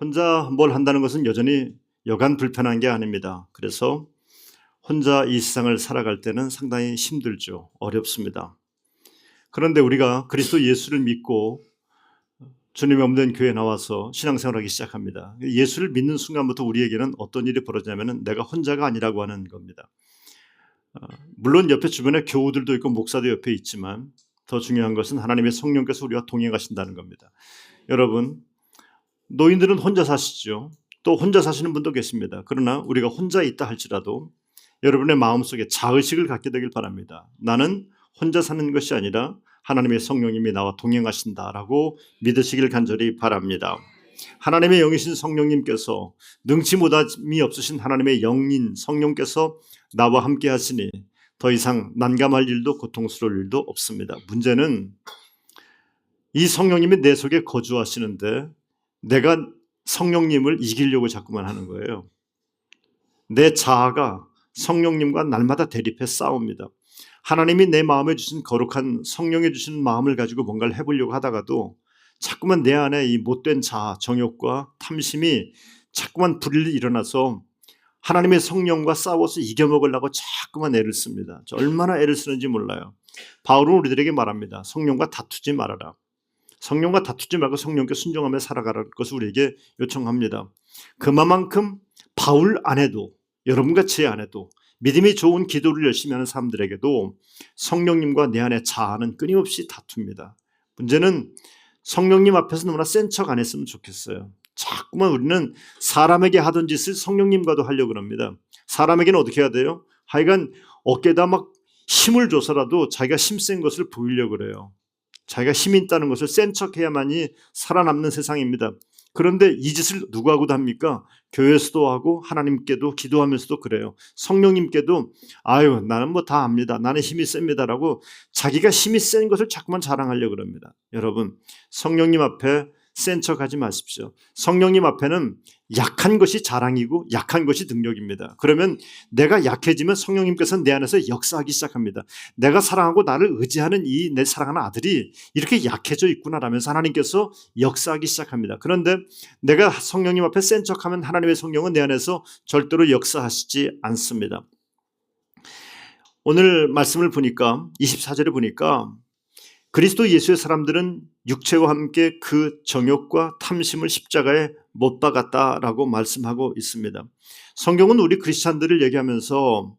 혼자 뭘 한다는 것은 여전히 여간 불편한 게 아닙니다. 그래서 혼자 이 세상을 살아갈 때는 상당히 힘들죠. 어렵습니다. 그런데 우리가 그리스도 예수를 믿고 주님의 없는 교회에 나와서 신앙생활하기 시작합니다. 예수를 믿는 순간부터 우리에게는 어떤 일이 벌어지냐면 내가 혼자가 아니라고 하는 겁니다. 물론 옆에 주변에 교우들도 있고 목사도 옆에 있지만 더 중요한 것은 하나님의 성령께서 우리와 동행하신다는 겁니다. 여러분, 노인들은 혼자 사시죠. 또 혼자 사시는 분도 계십니다. 그러나 우리가 혼자 있다 할지라도 여러분의 마음속에 자의식을 갖게 되길 바랍니다. 나는 혼자 사는 것이 아니라 하나님의 성령님이 나와 동행하신다라고 믿으시길 간절히 바랍니다. 하나님의 영이신 성령님께서 능치 못함이 없으신 하나님의 영인 성령께서 나와 함께 하시니 더 이상 난감할 일도 고통스러울 일도 없습니다. 문제는 이 성령님이 내 속에 거주하시는데 내가 성령님을 이기려고 자꾸만 하는 거예요. 내 자아가 성령님과 날마다 대립해 싸웁니다. 하나님이 내 마음에 주신 거룩한 성령에 주신 마음을 가지고 뭔가를 해보려고 하다가도 자꾸만 내 안에 이 못된 자아, 정욕과 탐심이 자꾸만 불일이 일어나서 하나님의 성령과 싸워서 이겨먹으려고 자꾸만 애를 씁니다. 얼마나 애를 쓰는지 몰라요. 바울은 우리들에게 말합니다. 성령과 다투지 말아라. 성령과 다투지 말고 성령께 순종하며 살아가라는 것을 우리에게 요청합니다. 그만큼 바울 안에도 여러분과 제 안에도 믿음이 좋은 기도를 열심히 하는 사람들에게도 성령님과 내 안의 자아는 끊임없이 다툽니다. 문제는 성령님 앞에서 너무나 센 척 안 했으면 좋겠어요. 자꾸만 우리는 사람에게 하던 짓을 성령님과도 하려고 합니다. 사람에게는 어떻게 해야 돼요? 하여간 어깨에다 막 힘을 줘서라도 자기가 힘센 것을 보이려고 그래요. 자기가 힘이 있다는 것을 센 척해야만이 살아남는 세상입니다. 그런데 이 짓을 누구하고도 합니까? 교회에서도 하고 하나님께도 기도하면서도 그래요. 성령님께도 아유 나는 뭐 다 압니다. 나는 힘이 셉니다라고 자기가 힘이 센 것을 자꾸만 자랑하려고 합니다. 여러분, 성령님 앞에 센 척하지 마십시오. 성령님 앞에는 약한 것이 자랑이고 약한 것이 능력입니다. 그러면 내가 약해지면 성령님께서는 내 안에서 역사하기 시작합니다. 내가 사랑하고 나를 의지하는 이 내 사랑하는 아들이 이렇게 약해져 있구나라면서 하나님께서 역사하기 시작합니다. 그런데 내가 성령님 앞에 센 척하면 하나님의 성령은 내 안에서 절대로 역사하시지 않습니다. 오늘 말씀을 보니까 24절에 보니까 그리스도 예수의 사람들은 육체와 함께 그 정욕과 탐심을 십자가에 못 박았다라고 말씀하고 있습니다. 성경은 우리 크리스찬들을 얘기하면서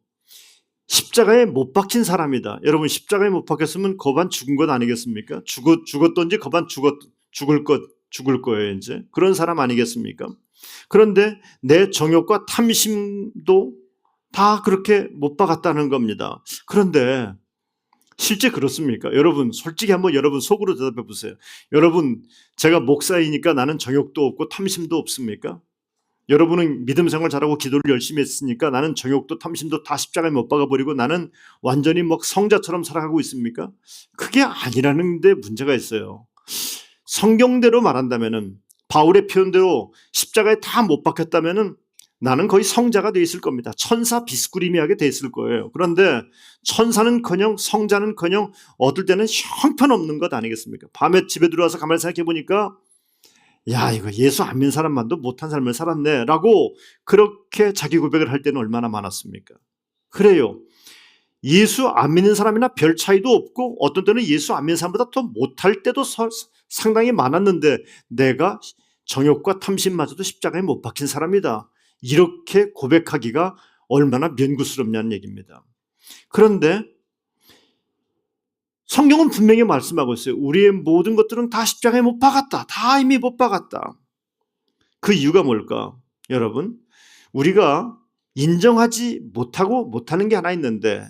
십자가에 못 박힌 사람이다. 여러분, 십자가에 못 박혔으면 거반 죽은 것 아니겠습니까? 죽었던지 거반 죽을 거예요. 이제 그런 사람 아니겠습니까? 그런데 내 정욕과 탐심도 다 그렇게 못 박았다는 겁니다. 그런데 실제 그렇습니까? 여러분 솔직히 한번 여러분 속으로 대답해 보세요. 여러분, 제가 목사이니까 나는 정욕도 없고 탐심도 없습니까? 여러분은 믿음 생활 잘하고 기도를 열심히 했으니까 나는 정욕도 탐심도 다 십자가에 못 박아버리고 나는 완전히 막 성자처럼 살아가고 있습니까? 그게 아니라는 데 문제가 있어요. 성경대로 말한다면은, 바울의 표현대로 십자가에 다 못 박혔다면은 나는 거의 성자가 돼 있을 겁니다. 천사 비스꾸리미하게 돼 있을 거예요. 그런데 천사는커녕 성자는커녕 얻을 때는 형편없는 것 아니겠습니까? 밤에 집에 들어와서 가만히 생각해 보니까 야, 이거 예수 안 믿는 사람만도 못한 삶을 살았네 라고 그렇게 자기 고백을 할 때는 얼마나 많았습니까? 그래요. 예수 안 믿는 사람이나 별 차이도 없고 어떤 때는 예수 안 믿는 사람보다 더 못할 때도 상당히 많았는데 내가 정욕과 탐심마저도 십자가에 못 박힌 사람이다. 이렇게 고백하기가 얼마나 면구스럽냐는 얘기입니다. 그런데 성경은 분명히 말씀하고 있어요. 우리의 모든 것들은 다 십자가에 못 박았다. 다 이미 못 박았다. 그 이유가 뭘까? 여러분, 우리가 인정하지 못하고 못하는 게 하나 있는데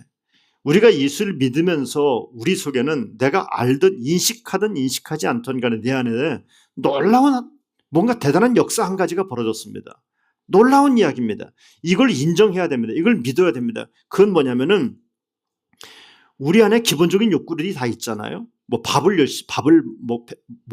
우리가 예수를 믿으면서 우리 속에는 내가 알든 인식하든 인식하지 않던 간에 내 안에 놀라운 뭔가 대단한 역사 한 가지가 벌어졌습니다. 놀라운 이야기입니다. 이걸 인정해야 됩니다. 이걸 믿어야 됩니다. 그건 뭐냐면은 우리 안에 기본적인 욕구들이 다 있잖아요. 뭐 밥을 못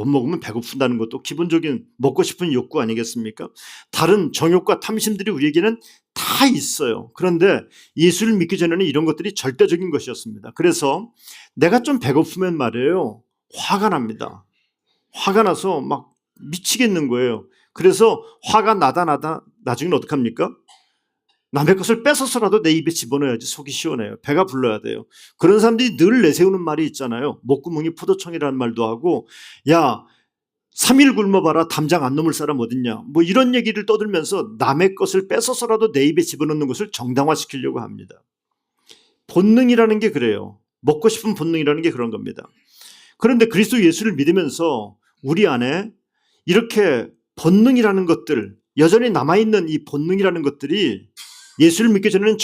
먹으면 배고픈다는 것도 기본적인 먹고 싶은 욕구 아니겠습니까? 다른 정욕과 탐심들이 우리에게는 다 있어요. 그런데 예수를 믿기 전에는 이런 것들이 절대적인 것이었습니다. 그래서 내가 좀 배고프면 말이에요, 화가 납니다. 화가 나서 막 미치겠는 거예요. 그래서 화가 나다 나중에는 어떡합니까? 남의 것을 뺏어서라도 내 입에 집어넣어야지 속이 시원해요. 배가 불러야 돼요. 그런 사람들이 늘 내세우는 말이 있잖아요. 목구멍이 포도청이라는 말도 하고, 야 3일 굶어봐라 담장 안 넘을 사람 어딨냐, 뭐 이런 얘기를 떠들면서 남의 것을 뺏어서라도 내 입에 집어넣는 것을 정당화시키려고 합니다. 본능이라는 게 그래요. 먹고 싶은 본능이라는 게 그런 겁니다. 그런데 그리스도 예수를 믿으면서 우리 안에 이렇게 본능이라는 것들, 여전히 남아있는 이 본능이라는 것들이 예수를 믿기 전에는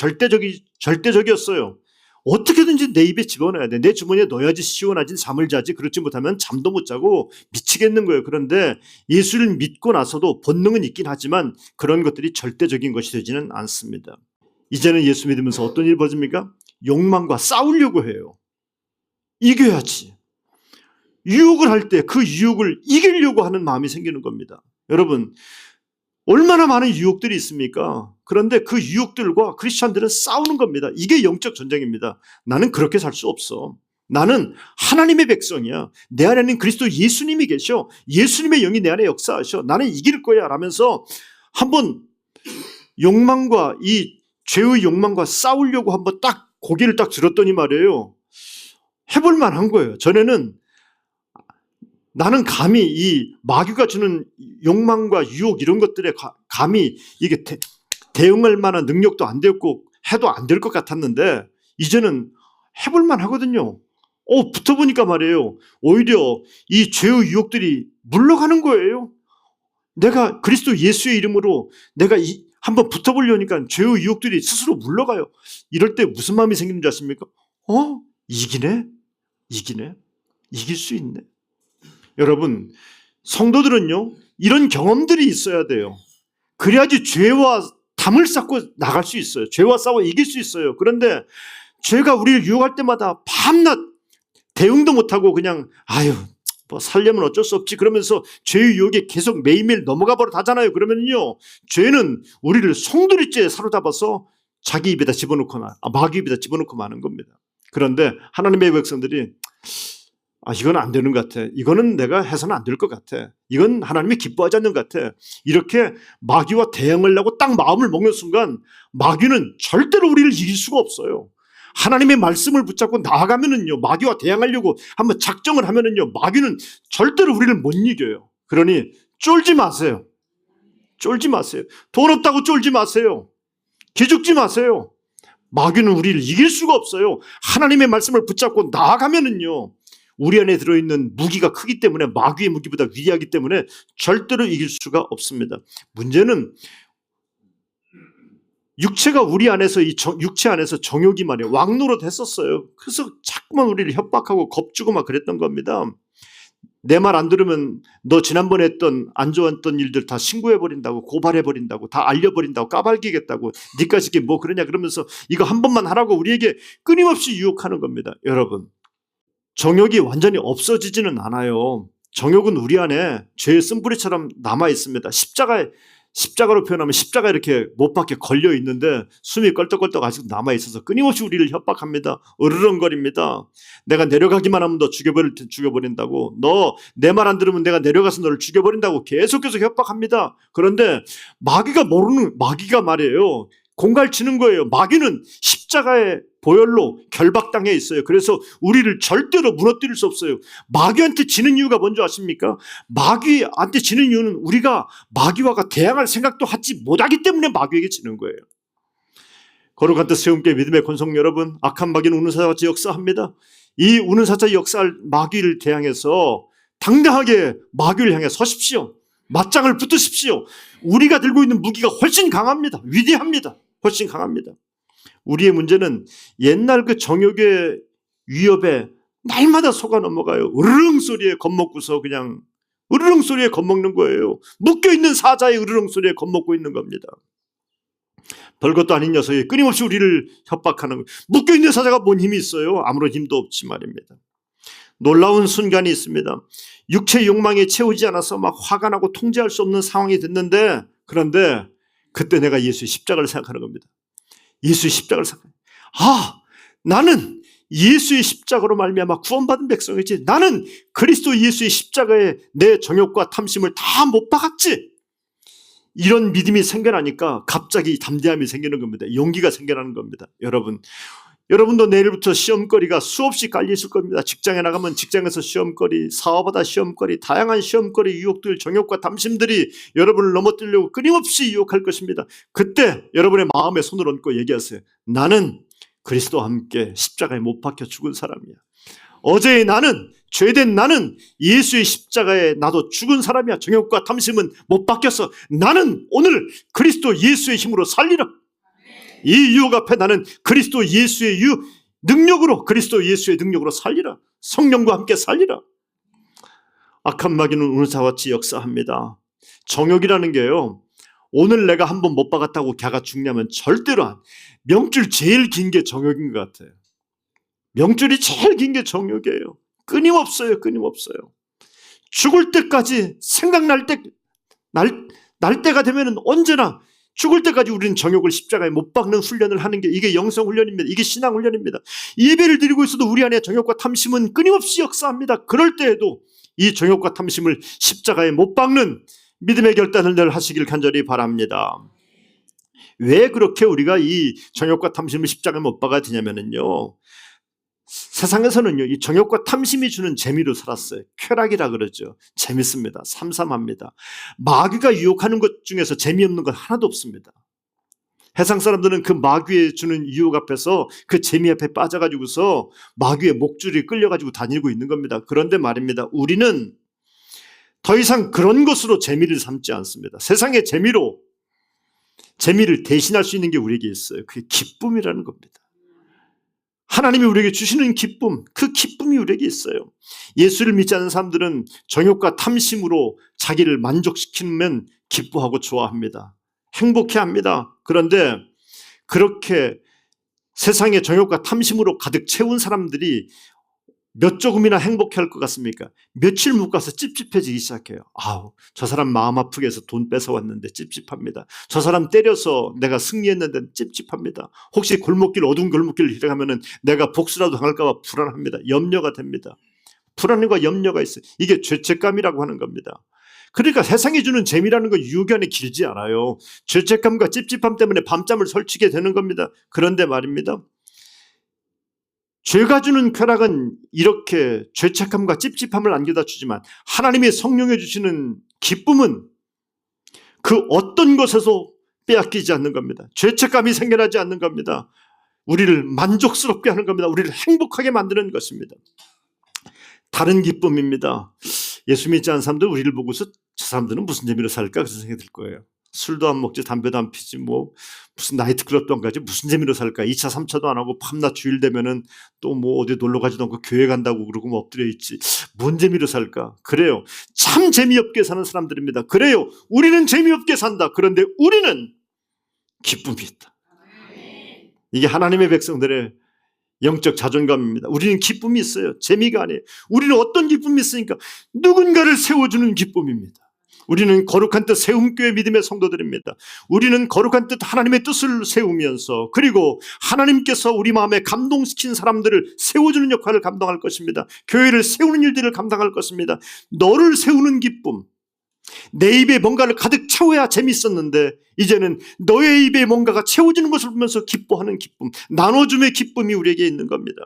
절대적이었어요. 어떻게든지 내 입에 집어넣어야 돼. 내 주머니에 넣어야지 시원하지, 잠을 자지. 그렇지 못하면 잠도 못 자고 미치겠는 거예요. 그런데 예수를 믿고 나서도 본능은 있긴 하지만 그런 것들이 절대적인 것이 되지는 않습니다. 이제는 예수 믿으면서 어떤 일이 벌어집니까? 욕망과 싸우려고 해요. 이겨야지. 유혹을 할 때 그 유혹을 이기려고 하는 마음이 생기는 겁니다. 여러분, 얼마나 많은 유혹들이 있습니까? 그런데 그 유혹들과 크리스찬들은 싸우는 겁니다. 이게 영적 전쟁입니다. 나는 그렇게 살 수 없어. 나는 하나님의 백성이야. 내 안에는 그리스도 예수님이 계셔. 예수님의 영이 내 안에 역사하셔. 나는 이길 거야 라면서 한번 욕망과 이 죄의 욕망과 싸우려고 한번 딱 고개를 딱 들었더니 말이에요. 해볼 만한 거예요. 전에는 나는 감히 이 마귀가 주는 욕망과 유혹 이런 것들에 감히 이게 대응할 만한 능력도 안 되었고 해도 안 될 것 같았는데 이제는 해볼 만하거든요. 붙어보니까 말이에요. 오히려 이 죄의 유혹들이 물러가는 거예요. 내가 그리스도 예수의 이름으로 내가 한번 붙어보려니까 죄의 유혹들이 스스로 물러가요. 이럴 때 무슨 마음이 생기는 줄 아십니까? 이기네? 이길 수 있네. 여러분, 성도들은요 이런 경험들이 있어야 돼요. 그래야지 죄와 담을 쌓고 나갈 수 있어요. 죄와 싸워 이길 수 있어요. 그런데 죄가 우리를 유혹할 때마다 밤낮 대응도 못하고 그냥 뭐 살려면 어쩔 수 없지 그러면서 죄의 유혹에 계속 매일매일 넘어가 버려 하잖아요. 그러면요 죄는 우리를 송두리째 사로잡아서 자기 입에다 집어넣고 마귀 입에다 집어넣고 마는 겁니다. 그런데 하나님의 백성들이 이건 안 되는 것 같아. 이거는 내가 해서는 안 될 것 같아. 이건 하나님이 기뻐하지 않는 것 같아. 이렇게 마귀와 대응을 하고 딱 마음을 먹는 순간 마귀는 절대로 우리를 이길 수가 없어요. 하나님의 말씀을 붙잡고 나아가면은요 마귀와 대항하려고 한번 작정을 하면은요 마귀는 절대로 우리를 못 이겨요. 그러니 쫄지 마세요. 돈 없다고 쫄지 마세요. 기죽지 마세요. 마귀는 우리를 이길 수가 없어요. 하나님의 말씀을 붙잡고 나아가면은요 우리 안에 들어있는 무기가 크기 때문에 마귀의 무기보다 위대하기 때문에 절대로 이길 수가 없습니다. 문제는 육체가 우리 안에서 육체 안에서 정욕이 말이에요 왕노릇 했었어요. 그래서 자꾸만 우리를 협박하고 겁주고 막 그랬던 겁니다. 내 말 안 들으면 너 지난번에 했던 안 좋았던 일들 다 신고해버린다고, 고발해버린다고, 다 알려버린다고, 까발기겠다고, 니까지 이게 뭐 그러냐 그러면서 이거 한 번만 하라고 우리에게 끊임없이 유혹하는 겁니다. 여러분, 정욕이 완전히 없어지지는 않아요. 정욕은 우리 안에 죄의 쓴뿌리처럼 남아 있습니다. 십자가로 표현하면 십자가 이렇게 못 박혀 걸려 있는데 숨이 껄떡껄떡 아직 남아 있어서 끊임없이 우리를 협박합니다. 으르렁거립니다. 내가 내려가기만 하면 너 죽여버린다고. 너 내 말 안 들으면 내가 내려가서 너를 죽여버린다고 계속해서 협박합니다. 그런데 마귀가 말이에요. 공갈치는 거예요. 마귀는 십자가의 보혈로 결박당해 있어요. 그래서 우리를 절대로 무너뜨릴 수 없어요. 마귀한테 지는 이유가 뭔지 아십니까? 마귀한테 지는 이유는 우리가 마귀와 대항할 생각도 하지 못하기 때문에 마귀에게 지는 거예요. 거룩한 뜻 세움교회 믿음의 권성 여러분, 악한 마귀는 우는 사자같이 역사합니다. 이 우는 사자 역사할 마귀를 대항해서 당당하게 마귀를 향해 서십시오. 맞짱을 붙으십시오. 우리가 들고 있는 무기가 훨씬 강합니다. 위대합니다. 훨씬 강합니다. 우리의 문제는 옛날 그 정욕의 위협에 날마다 속아 넘어가요. 으르렁 소리에 겁먹고서 그냥 으르렁 소리에 겁먹는 거예요. 묶여있는 사자의 으르렁 소리에 겁먹고 있는 겁니다. 별것도 아닌 녀석이 끊임없이 우리를 협박하는 거예요. 묶여있는 사자가 뭔 힘이 있어요? 아무런 힘도 없지 말입니다. 놀라운 순간이 있습니다. 육체 욕망에 채우지 않아서 막 화가 나고 통제할 수 없는 상황이 됐는데, 그런데 그때 내가 예수의 십자가를 생각하는 겁니다. 예수의 십자가를 생각해요. 나는 예수의 십자가로 말미암아 구원받은 백성이지, 나는 그리스도 예수의 십자가에 내 정욕과 탐심을 다 못 박았지. 이런 믿음이 생겨나니까 갑자기 담대함이 생기는 겁니다. 용기가 생겨나는 겁니다. 여러분도 내일부터 시험거리가 수없이 깔려 있을 겁니다. 직장에 나가면 직장에서 시험거리, 사업하다 시험거리, 다양한 시험거리, 유혹들, 정욕과 탐심들이 여러분을 넘어뜨리려고 끊임없이 유혹할 것입니다. 그때 여러분의 마음에 손을 얹고 얘기하세요. 나는 그리스도와 함께 십자가에 못 박혀 죽은 사람이야. 어제의 나는, 죄된 나는 예수의 십자가에 나도 죽은 사람이야. 정욕과 탐심은 못 박혔어. 나는 오늘 그리스도 예수의 힘으로 살리라. 이 유혹 앞에 나는 그리스도 예수의 능력으로, 그리스도 예수의 능력으로 살리라. 성령과 함께 살리라. 악한 마귀는 오늘과 같이 역사합니다. 정욕이라는 게요, 오늘 내가 한번 못 박았다고 걔가 죽냐면 절대로 안. 명줄 제일 긴 게 정욕인 것 같아요. 명줄이 제일 긴 게 정욕이에요. 끊임없어요. 죽을 때까지 생각날 날 때가 되면은 언제나 죽을 때까지 우리는 정욕을 십자가에 못 박는 훈련을 하는 게, 이게 영성 훈련입니다. 이게 신앙 훈련입니다. 예배를 드리고 있어도 우리 안에 정욕과 탐심은 끊임없이 역사합니다. 그럴 때에도 이 정욕과 탐심을 십자가에 못 박는 믿음의 결단을 늘 하시길 간절히 바랍니다. 왜 그렇게 우리가 이 정욕과 탐심을 십자가에 못 박아야 되냐면요, 세상에서는요, 이 정욕과 탐심이 주는 재미로 살았어요. 쾌락이라 그러죠. 재밌습니다. 삼삼합니다. 마귀가 유혹하는 것 중에서 재미없는 건 하나도 없습니다. 세상 사람들은 그 마귀에 주는 유혹 앞에서, 그 재미 앞에 빠져가지고서 마귀의 목줄이 끌려가지고 다니고 있는 겁니다. 그런데 말입니다, 우리는 더 이상 그런 것으로 재미를 삼지 않습니다. 세상의 재미를 대신할 수 있는 게 우리에게 있어요. 그게 기쁨이라는 겁니다. 하나님이 우리에게 주시는 기쁨, 그 기쁨이 우리에게 있어요. 예수를 믿지 않는 사람들은 정욕과 탐심으로 자기를 만족시키면 기뻐하고 좋아합니다. 행복해합니다. 그런데 그렇게 세상의 정욕과 탐심으로 가득 채운 사람들이 몇 조금이나 행복해할 것 같습니까? 며칠 못 가서 찝찝해지기 시작해요. 저 사람 마음 아프게 해서 돈 뺏어왔는데 찝찝합니다. 저 사람 때려서 내가 승리했는데 찝찝합니다. 혹시 어두운 골목길을 들어가면은 내가 복수라도 당할까 봐 불안합니다. 염려가 됩니다. 불안과 염려가 있어요. 이게 죄책감이라고 하는 겁니다. 그러니까 세상이 주는 재미라는 건 유혹이 길지 않아요. 죄책감과 찝찝함 때문에 밤잠을 설치게 되는 겁니다. 그런데 말입니다, 죄가 주는 쾌락은 이렇게 죄책감과 찝찝함을 안겨다 주지만, 하나님의 성령에 주시는 기쁨은 그 어떤 것에서 빼앗기지 않는 겁니다. 죄책감이 생겨나지 않는 겁니다. 우리를 만족스럽게 하는 겁니다. 우리를 행복하게 만드는 것입니다. 다른 기쁨입니다. 예수 믿지 않는 사람들 우리를 보고서 저 사람들은 무슨 재미로 살까 그런 생각이 들 거예요. 술도 안 먹지, 담배도 안 피지, 무슨 나이트클럽도 안 가지, 무슨 재미로 살까? 2차 3차도 안 하고 밤낮 주일 되면은 또 어디 놀러 가지도 않고 교회 간다고 그러고 엎드려 있지, 뭔 재미로 살까? 그래요, 참 재미없게 사는 사람들입니다. 그래요, 우리는 재미없게 산다. 그런데 우리는 기쁨이 있다. 이게 하나님의 백성들의 영적 자존감입니다. 우리는 기쁨이 있어요. 재미가 아니에요. 우리는 어떤 기쁨이 있으니까? 누군가를 세워주는 기쁨입니다. 우리는 거룩한 뜻 세움교회 믿음의 성도들입니다. 우리는 거룩한 뜻 하나님의 뜻을 세우면서, 그리고 하나님께서 우리 마음에 감동시킨 사람들을 세워주는 역할을 감당할 것입니다. 교회를 세우는 일들을 감당할 것입니다. 너를 세우는 기쁨, 내 입에 뭔가를 가득 채워야 재밌었는데 이제는 너의 입에 뭔가가 채워지는 것을 보면서 기뻐하는 기쁨, 나눠줌의 기쁨이 우리에게 있는 겁니다.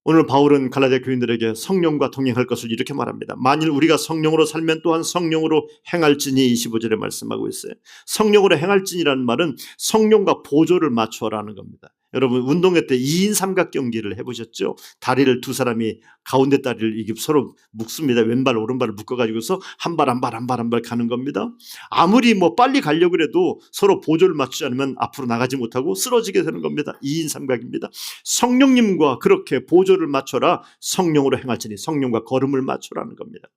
오늘 바울은 갈라디아 교인들에게 성령과 동행할 것을 이렇게 말합니다. 만일 우리가 성령으로 살면 또한 성령으로 행할지니, 25절에 말씀하고 있어요. 성령으로 행할지니라는 말은 성령과 보조를 맞춰라는 겁니다. 여러분, 운동회 때 2인 삼각경기를 해보셨죠? 다리를 두 사람이, 가운데 다리를 이게 서로 묶습니다. 왼발 오른발을 묶어가지고서 한 발 가는 겁니다. 아무리 빨리 가려고 해도 서로 보조를 맞추지 않으면 앞으로 나가지 못하고 쓰러지게 되는 겁니다. 2인 삼각입니다. 성령님과 그렇게 보조를 맞춰라. 성령으로 행할지니, 성령과 걸음을 맞춰라는 겁니다.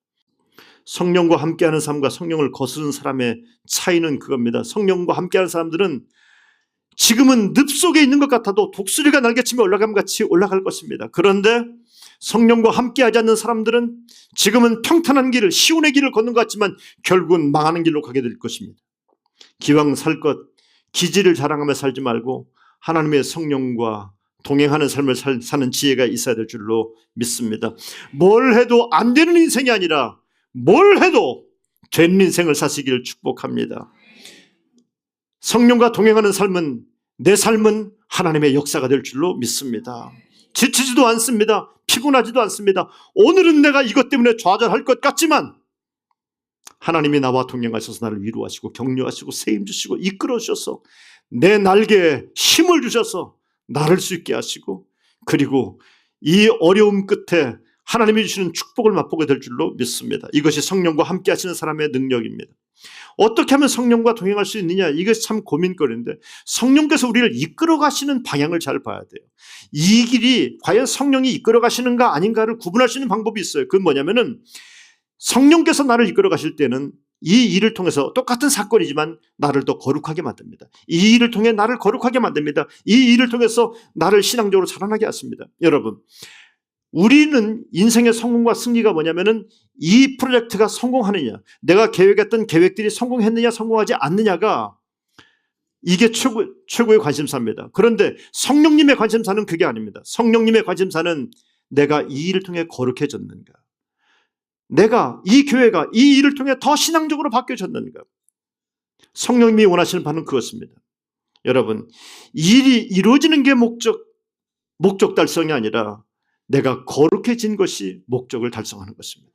성령과 함께하는 삶과 성령을 거스르는 사람의 차이는 그겁니다. 성령과 함께하는 사람들은 지금은 늪 속에 있는 것 같아도 독수리가 날개치며 올라감 같이 올라갈 것입니다. 그런데 성령과 함께하지 않는 사람들은 지금은 평탄한 길을, 시온의 길을 걷는 것 같지만 결국은 망하는 길로 가게 될 것입니다. 기왕 살 것, 기질을 자랑하며 살지 말고 하나님의 성령과 동행하는 삶을 사는 지혜가 있어야 될 줄로 믿습니다. 뭘 해도 안 되는 인생이 아니라 뭘 해도 되는 인생을 사시기를 축복합니다. 성령과 동행하는 삶은, 내 삶은 하나님의 역사가 될 줄로 믿습니다. 지치지도 않습니다. 피곤하지도 않습니다. 오늘은 내가 이것 때문에 좌절할 것 같지만 하나님이 나와 동행하셔서 나를 위로하시고 격려하시고 세임 주시고 이끌어 주셔서 내 날개에 힘을 주셔서 나를 수 있게 하시고, 그리고 이 어려움 끝에 하나님이 주시는 축복을 맛보게 될 줄로 믿습니다. 이것이 성령과 함께 하시는 사람의 능력입니다. 어떻게 하면 성령과 동행할 수 있느냐, 이것이 참 고민거리인데, 성령께서 우리를 이끌어 가시는 방향을 잘 봐야 돼요. 이 길이 과연 성령이 이끌어 가시는가 아닌가를 구분할 수 있는 방법이 있어요. 그건 뭐냐면은, 성령께서 나를 이끌어 가실 때는 이 일을 통해서 똑같은 사건이지만 나를 더 거룩하게 만듭니다. 이 일을 통해 나를 거룩하게 만듭니다. 이 일을 통해서 나를 신앙적으로 자라나게 하십니다. 여러분, 우리는 인생의 성공과 승리가 뭐냐면은 이 프로젝트가 성공하느냐, 내가 계획했던 계획들이 성공했느냐 성공하지 않느냐가, 이게 최고의 관심사입니다. 그런데 성령님의 관심사는 그게 아닙니다. 성령님의 관심사는 내가 이 일을 통해 거룩해졌는가, 내가 이 교회가 이 일을 통해 더 신앙적으로 바뀌어졌는가. 성령님이 원하시는 바는 그것입니다. 여러분, 일이 이루어지는 게 목적 달성이 아니라 내가 거룩해진 것이 목적을 달성하는 것입니다.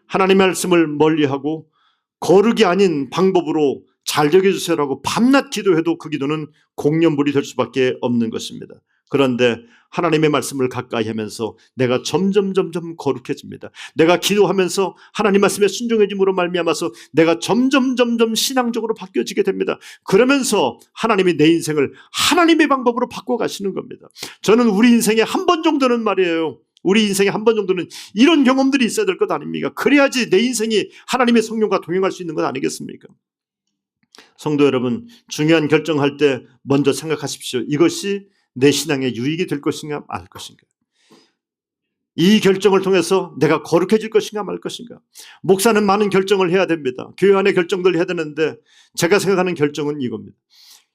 하나님의 말씀을 멀리하고 거룩이 아닌 방법으로 잘 여겨주세요라고 밤낮 기도해도 그 기도는 공연불이 될 수밖에 없는 것입니다. 그런데 하나님의 말씀을 가까이 하면서 내가 점점 거룩해집니다. 내가 기도하면서 하나님 말씀에 순종해짐으로 말미암아서 내가 점점 신앙적으로 바뀌어지게 됩니다. 그러면서 하나님이 내 인생을 하나님의 방법으로 바꿔가시는 겁니다. 저는 우리 인생에 한 번 정도는 말이에요, 우리 인생에 한 번 정도는 이런 경험들이 있어야 될 것 아닙니까? 그래야지 내 인생이 하나님의 성령과 동행할 수 있는 것 아니겠습니까? 성도 여러분, 중요한 결정할 때 먼저 생각하십시오. 이것이 내 신앙에 유익이 될 것인가 말 것인가. 이 결정을 통해서 내가 거룩해질 것인가 말 것인가. 목사는 많은 결정을 해야 됩니다. 교회 안에 결정들을 해야 되는데 제가 생각하는 결정은 이겁니다.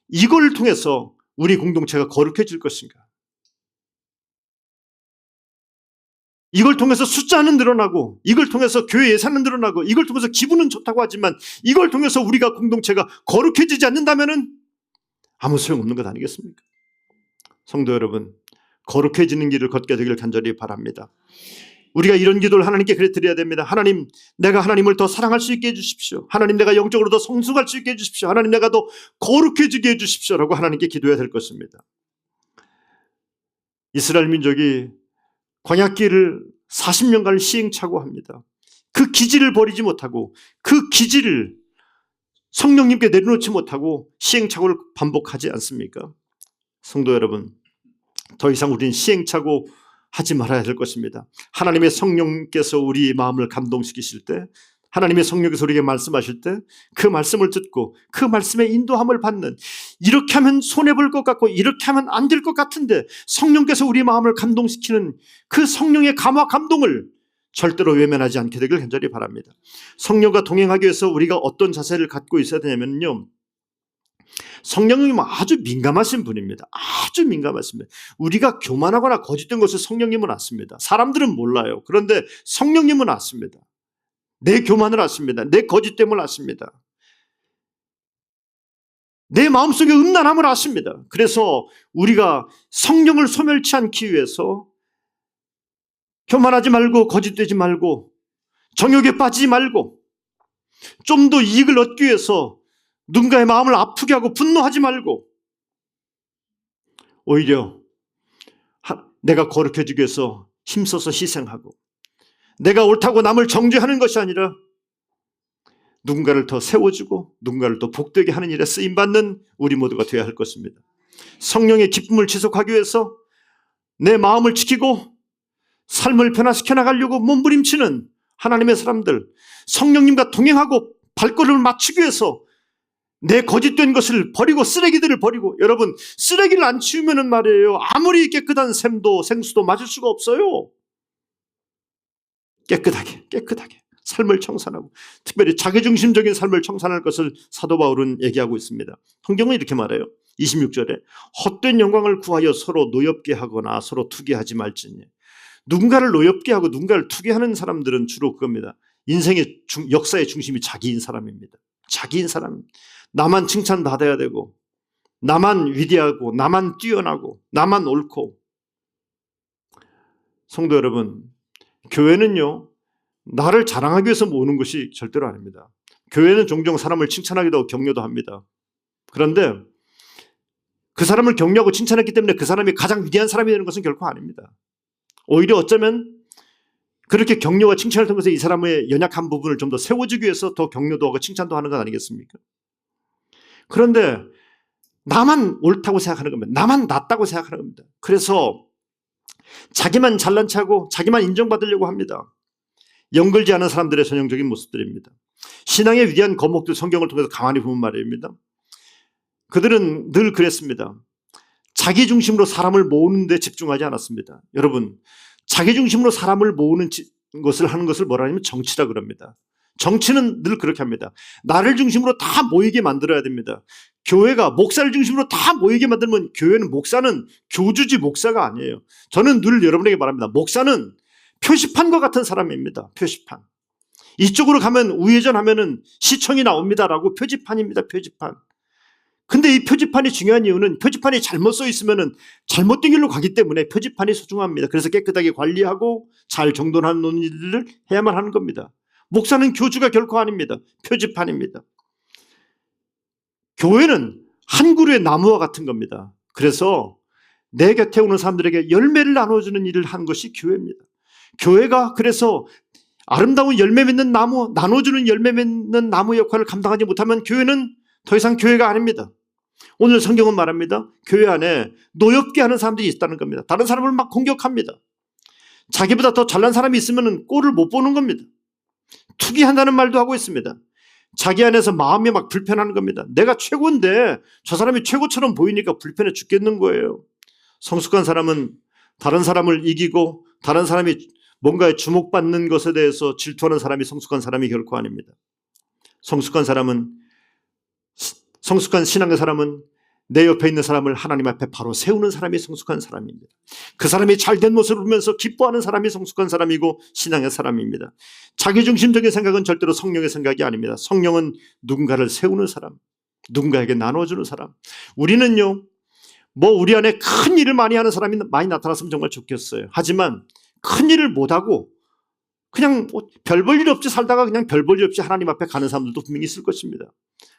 이걸 통해서 우리 공동체가 거룩해질 것인가. 이걸 통해서 숫자는 늘어나고, 이걸 통해서 교회 예산은 늘어나고, 이걸 통해서 기분은 좋다고 하지만 이걸 통해서 우리가 공동체가 거룩해지지 않는다면 아무 소용없는 것 아니겠습니까? 성도 여러분, 거룩해지는 길을 걷게 되기를 간절히 바랍니다. 우리가 이런 기도를 하나님께 그래 드려야 됩니다. 하나님, 내가 하나님을 더 사랑할 수 있게 해주십시오. 하나님, 내가 영적으로 더 성숙할 수 있게 해주십시오. 하나님, 내가 더 거룩해지게 해주십시오 라고 하나님께 기도해야 될 것입니다. 이스라엘 민족이 광야길을 40년간 시행착오합니다. 그 기질을 버리지 못하고, 그 기질을 성령님께 내려놓지 못하고 시행착오를 반복하지 않습니까? 성도 여러분, 더 이상 우리는 시행착오 하지 말아야 될 것입니다. 하나님의 성령께서 우리 마음을 감동시키실 때, 하나님의 성령께서 우리에게 말씀하실 때 그 말씀을 듣고 그 말씀의 인도함을 받는, 이렇게 하면 손해볼 것 같고 이렇게 하면 안 될 것 같은데 성령께서 우리 마음을 감동시키는 그 성령의 감화 감동을 절대로 외면하지 않게 되길 간절히 바랍니다. 성령과 동행하기 위해서 우리가 어떤 자세를 갖고 있어야 되냐면요, 성령님은 아주 민감하신 분입니다. 아주 민감하십니다. 우리가 교만하거나 거짓된 것을 성령님은 아십니다. 사람들은 몰라요. 그런데 성령님은 아십니다. 내 교만을 아십니다. 내 거짓됨을 아십니다. 내 마음속의 음란함을 아십니다. 그래서 우리가 성령을 소멸치 않기 위해서 교만하지 말고 거짓되지 말고 정욕에 빠지지 말고 좀 더 이익을 얻기 위해서 누군가의 마음을 아프게 하고 분노하지 말고, 오히려 내가 거룩해지기 위해서 힘써서 희생하고 내가 옳다고 남을 정죄하는 것이 아니라 누군가를 더 세워주고 누군가를 더 복되게 하는 일에 쓰임받는 우리 모두가 되어야 할 것입니다. 성령의 기쁨을 지속하기 위해서 내 마음을 지키고 삶을 변화시켜 나가려고 몸부림치는 하나님의 사람들, 성령님과 동행하고 발걸음을 맞추기 위해서 내 거짓된 것을 버리고 쓰레기들을 버리고, 여러분, 쓰레기를 안 치우면은 말이에요, 아무리 깨끗한 샘도 생수도 맞을 수가 없어요. 깨끗하게 삶을 청산하고, 특별히 자기중심적인 삶을 청산할 것을 사도 바울은 얘기하고 있습니다. 성경은 이렇게 말해요. 26절에 헛된 영광을 구하여 서로 노엽게 하거나 서로 투기하지 말지니. 누군가를 노엽게 하고 누군가를 투기하는 사람들은 주로 그겁니다. 인생의 역사의 중심이 자기인 사람입니다. 자기인 사람. 나만 칭찬받아야 되고, 나만 위대하고, 나만 뛰어나고, 나만 옳고. 성도 여러분, 교회는요, 나를 자랑하기 위해서 모으는 것이 절대로 아닙니다. 교회는 종종 사람을 칭찬하기도 하고 격려도 합니다. 그런데 그 사람을 격려하고 칭찬했기 때문에 그 사람이 가장 위대한 사람이 되는 것은 결코 아닙니다. 오히려 어쩌면 그렇게 격려와 칭찬을 통해서 이 사람의 연약한 부분을 좀 더 세워주기 위해서 더 격려도 하고 칭찬도 하는 것 아니겠습니까? 그런데 나만 옳다고 생각하는 겁니다. 나만 낫다고 생각하는 겁니다. 그래서 자기만 잘난 척하고 자기만 인정받으려고 합니다. 연결지 않은 사람들의 전형적인 모습들입니다. 신앙의 위대한 거목들 성경을 통해서 가만히 보면 말입니다. 그들은 늘 그랬습니다. 자기 중심으로 사람을 모으는 데 집중하지 않았습니다. 여러분, 자기 중심으로 사람을 모으는 것을 하는 것을 뭐라 하냐면 정치라 그럽니다. 정치는 늘 그렇게 합니다. 나를 중심으로 다 모이게 만들어야 됩니다. 교회가 목사를 중심으로 다 모이게 만들면 교회는 목사는 교주지 목사가 아니에요. 저는 늘 여러분에게 말합니다. 목사는 표지판과 같은 사람입니다. 표지판. 이쪽으로 가면 우회전하면은 시청이 나옵니다라고 표지판입니다. 표지판. 근데 이 표지판이 중요한 이유는 표지판이 잘못 써 있으면은 잘못된 길로 가기 때문에 표지판이 소중합니다. 그래서 깨끗하게 관리하고 잘 정돈하는 일을 해야만 하는 겁니다. 목사는 교주가 결코 아닙니다. 표지판입니다. 교회는 한 그루의 나무와 같은 겁니다. 그래서 내 곁에 오는 사람들에게 열매를 나눠주는 일을 한 것이 교회입니다. 교회가 그래서 아름다운 열매 맺는 나무, 나눠주는 열매 맺는 나무 역할을 감당하지 못하면 교회는 더 이상 교회가 아닙니다. 오늘 성경은 말합니다. 교회 안에 노엽게 하는 사람들이 있다는 겁니다. 다른 사람을 막 공격합니다. 자기보다 더 잘난 사람이 있으면 꼴을 못 보는 겁니다. 투기한다는 말도 하고 있습니다. 자기 안에서 마음이 막 불편한 겁니다. 내가 최고인데 저 사람이 최고처럼 보이니까 불편해 죽겠는 거예요. 성숙한 사람은 다른 사람을 이기고 다른 사람이 뭔가에 주목받는 것에 대해서 질투하는 사람이 성숙한 사람이 결코 아닙니다. 성숙한 신앙의 사람은 내 옆에 있는 사람을 하나님 앞에 바로 세우는 사람이 성숙한 사람입니다. 그 사람이 잘된 모습을 보면서 기뻐하는 사람이 성숙한 사람이고 신앙의 사람입니다. 자기중심적인 생각은 절대로 성령의 생각이 아닙니다. 성령은 누군가를 세우는 사람, 누군가에게 나눠주는 사람. 우리는요, 우리 안에 큰 일을 많이 하는 사람이 많이 나타났으면 정말 좋겠어요. 하지만 큰 일을 못하고 그냥 별 볼 일 없이 살다가 그냥 별 볼 일 없이 하나님 앞에 가는 사람들도 분명히 있을 것입니다.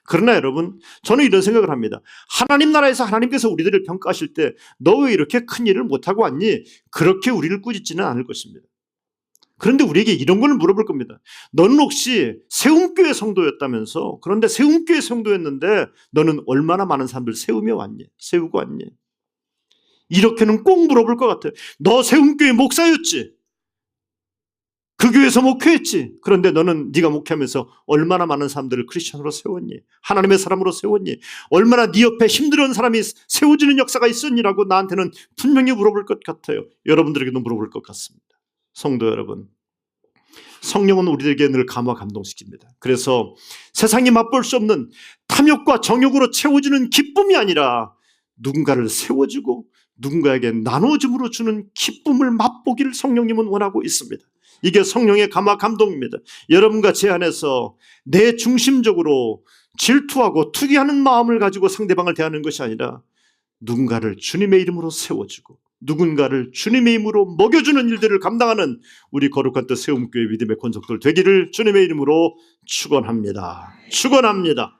그러나 여러분, 저는 이런 생각을 합니다. 하나님 나라에서 하나님께서 우리들을 평가하실 때 너 왜 이렇게 큰 일을 못하고 왔니? 그렇게 우리를 꾸짖지는 않을 것입니다. 그런데 우리에게 이런 걸 물어볼 겁니다. 너는 혹시 세움교회 성도였다면서? 그런데 세움교회 성도였는데 너는 얼마나 많은 사람들 세우고 왔니? 이렇게는 꼭 물어볼 것 같아요. 너 세움교회 목사였지? 그 교회에서 목회했지. 그런데 너는 네가 목회하면서 얼마나 많은 사람들을 크리스천으로 세웠니? 하나님의 사람으로 세웠니? 얼마나 네 옆에 힘들어하는 사람이 세워지는 역사가 있었니라고 나한테는 분명히 물어볼 것 같아요. 여러분들에게도 물어볼 것 같습니다. 성도 여러분, 성령은 우리에게 늘 감화 감동시킵니다. 그래서 세상이 맛볼 수 없는 탐욕과 정욕으로 채워지는 기쁨이 아니라 누군가를 세워주고 누군가에게 나눠줌으로 주는 기쁨을 맛보기를 성령님은 원하고 있습니다. 이게 성령의 감화 감동입니다. 여러분과 제 안에서 내 중심적으로 질투하고 투기하는 마음을 가지고 상대방을 대하는 것이 아니라 누군가를 주님의 이름으로 세워주고 누군가를 주님의 이름으로 먹여주는 일들을 감당하는 우리 거룩한 뜻 세움교회 믿음의 권속들 되기를 주님의 이름으로 축원합니다. 축원합니다.